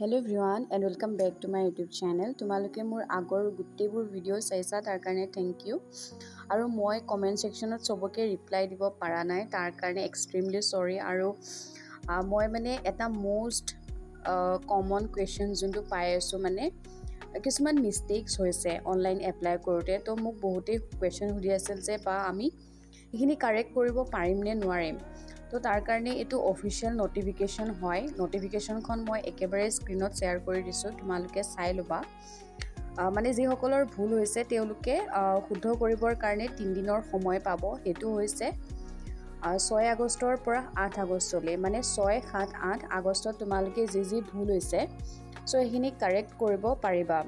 Hello everyone and welcome back to my YouTube channel. তোমালোকে মোৰ আগৰ গুটেইবোৰ ভিডিও চাইছা তাৰ কাৰণে থ্যাংক ইউ আৰু মই কমেন্ট সেকশনত সবকে ৰিপ্লাই দিব পাৰা নাই তাৰ কাৰণে এক্সট্ৰিমলি সৰি আৰু মই মানে এটা মোস্ট কমন কোৱেশ্চন যোনটো পাই আছো মানে কিছুমান মিস্টেকস হৈছে অনলাইন এপ্লাই কৰোতে তো মোক বহুতেই কোৱেশ্চন সুধি আছিল যে বা আমি এখিনি কাৰেক্ট কৰিব পাৰিম নে নোৱাৰিম তো তাৰ কাৰণে এটো অফিশিয়াল নোটিফিকেশন হয় নোটিফিকেশনখন মই একেবাৰে স্ক্ৰিনত শেয়াৰ কৰি দিছো তোমালোকে চাই লবা মানে যি সকলৰ ভুল হৈছে তেওঁলোকে শুদ্ধ কৰিবৰ কাৰণে 3 দিনৰ সময় পাব হেতু হৈছে 6 আগষ্টৰ পৰা 8 আগষ্টলৈ মানে 6 7 8 আগষ্টত তোমালোকে যি ভুল হৈছে সো এখিনি কাৰেক্ট কৰিব পাৰিবা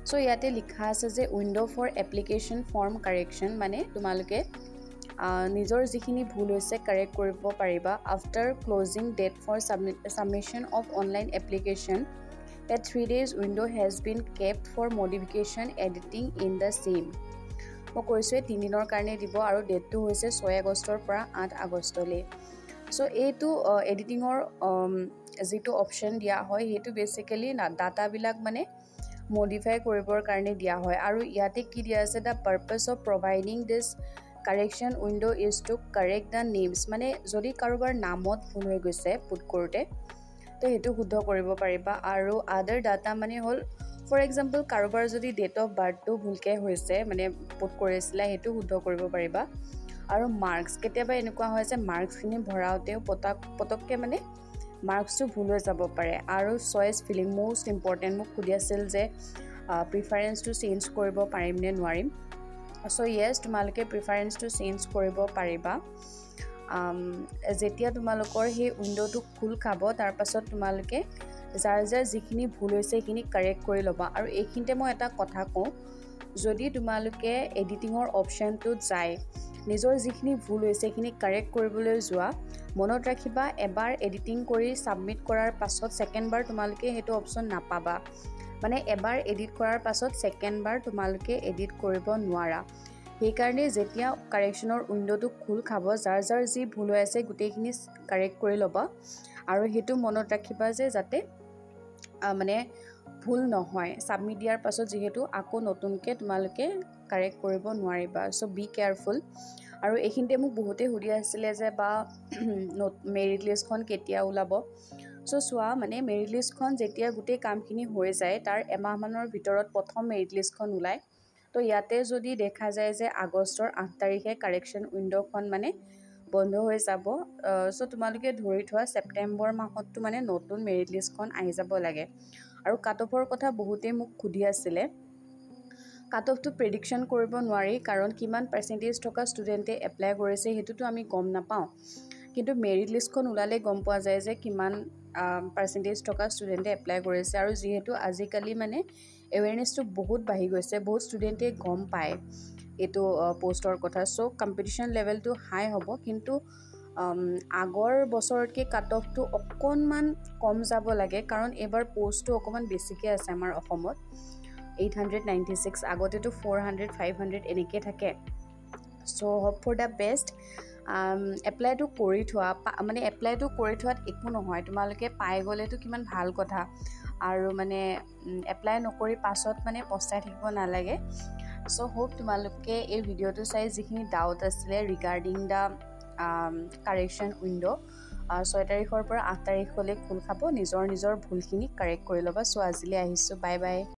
সো ইয়াতে লিখা আছে যে window for application form correction মানে তোমালোকে নিজৰ যিখিনি ভুল হৈছে কাৰেক্ট কৰিব পাৰিবা after closing date for submission of online application at 3 days window has been kept for modification editing in the same মই কৈছো 3 দিনৰ কাৰণে দিব আৰু ডেটটো হৈছে 6 আগষ্টৰ পৰা 8 আগষ্টলৈ সো এইটো এডিটিংৰ যেটো অপচন দিয়া হয় হেতু বেসিক্যালি ডাটা বিলাক মানে মডিফাই কৰিবৰ কাৰণে দিয়া হয় আৰু ইয়াতে কি দিয়া আছে the purpose of providing this correction window is to correct the names মানে যদি কাৰোবাৰ নামত ভুল হৈ গৈছে পুট কৰোতে তো হেতু শুদ্ধ কৰিব পাৰিবা আৰু আদাৰ ডাটা মানে হল ফৰ এক্সাম্পল কাৰোবাৰ যদি ডেট অফ বাৰ্থ টো ভুলকে হৈছে মানে পুট কৰিছিলা হেতু শুদ্ধ কৰিব পাৰিবা আৰু মাৰ্কস কেতিয়াবা এনেকুৱা হয় যে মাৰ্কস খিনি ভৰাওতেও পতককে মানে মাৰ্কস টো ভুল হৈ যাব পাৰে আৰু চয়েস ফিলিং মোস্ট ইম্পৰ্টেন্ট মোক খুদি আছিল যে প্ৰিফাৰেন্স টো চেঞ্জ কৰিব পাৰিম নে নোৱাৰিম So yes তোমালোকে প্ৰিফাৰেন্স টো চেঞ্জ কৰিব পাৰিবা যেতিয়া তোমালোকৰ হে উইন্ডোটো খুল খাব তাৰ পাছত তোমালোকে যাৰ যিখিনি ভুল হৈছে সেইখিনি কাৰেক্ট কৰি লবা আৰু এইখিনতে মই এটা কথা কওঁ যদি তোমালোকে এডিটিংৰ অপচনটো যায় নিজৰ যিখিনি ভুল হৈছে সেইখিনি কাৰেক্ট কৰিবলৈ যোৱা মনত ৰাখিবা এবাৰ এডিটিং কৰি সাবমিট কৰাৰ পাছত সেকেন্ড বাৰ তোমালোকে হেতু অপচন নাপাবা মানে এবাৰ এডিট কৰাৰ পাছত সেকেন্ড বাৰ তোমালোকে এডিট কৰিব নোৱাৰা সেই কাৰণে যেতিয়া কাৰেকশনৰ উইন্ডোটো খুল খাব যাৰ যি ভুল হৈ আছে গুটেইখিনি কাৰেক্ট কৰি লবা আৰু হেতু মনত ৰাখিবা যে যাতে মানে ভুল নহয় সাবমিট দিয়াৰ পাছত যেহেতু আকৌ নতুনকে তোমালোকে কাৰেক্ট কৰিব নোৱাৰিবা সো বি কেয়াৰফুল আৰু এখিনতে মোক বহুতে সুধি আছিল যে বা মেৰিট লিষ্টখন কেতিয়া ওলাব সো সোৱা মানে মেৰিট লিষ্টখন যেতিয়া গুটে কামখিনি হৈ যায় তাৰ এমাহ মানৰ ভিতৰত প্ৰথম মেৰিট লিষ্টখন ওলাই তো ইয়াতে যদি দেখা যায় যে আগষ্টৰ 8 তাৰিখে কাৰেকশন উইন্ডোখন মানে বন্ধ হৈ যাব সো তোমালোকে ধৰি থোৱা সেপ্টেম্বৰ মাহতটো মানে নতুন মেৰিট লিষ্টখন আহি যাব লাগে আৰু কাট অফৰ কথা বহুতে মোক খুদি আছিল কাট অফটো প্ৰেডিকশন কৰিব নোৱাৰি কাৰণ কিমান পাৰ্সেন্টেজ থকা ষ্টুডেন্টে এপ্লাই কৰিছে হেতুটো আমি গম নাপাও কিন্তু মেৰিট লিষ্টখন ওলালে গম পোৱা যায় যে কিমান পাৰ্সেন্টেজ থকা ষ্টুডেন্টে এপ্লাই কৰিছে আৰু যেহেতু আজিকালি মানে এৱেৰনেছটো বহুত বাঢ়ি গৈছে বহুত ষ্টুডেন্টে গম পায় এটো পোষ্টৰ কথা সো কম্পিটিশন লেভেলটো হাই হ'ব কিন্তু আগৰ বছৰতকে কাট অফটো অকনমান কম যাব লাগে কাৰণ এবাৰ পোষ্টটো অকমান বেছিকে আছে আমাৰ অসমত 896 আগতেটো 400 500 এনেকে থাকে so hope for the best apply টু কৰি থোৱা মানে এপ্লাই টু কৰি থোৱাত একো নহয় তোমালোকে পাই গলেতো কিমান ভাল কথা আৰু মানে এপ্লাই নকৰি পাছত মানে পস্তাই থাকিব নালাগে সো হোপ তোমালোকে এই ভিডিওটো চাই যিখিনি ডাউট আছিল ৰিগাৰ্ডিং দা কাৰেকশন উইন্ডো 6 তাৰিখৰ পৰা 8 তাৰিখলৈ খুল খাব নিজৰ ভুলখিনি কাৰেক্ট কৰি লবা সো আজিলৈ আহিছো বাই বাই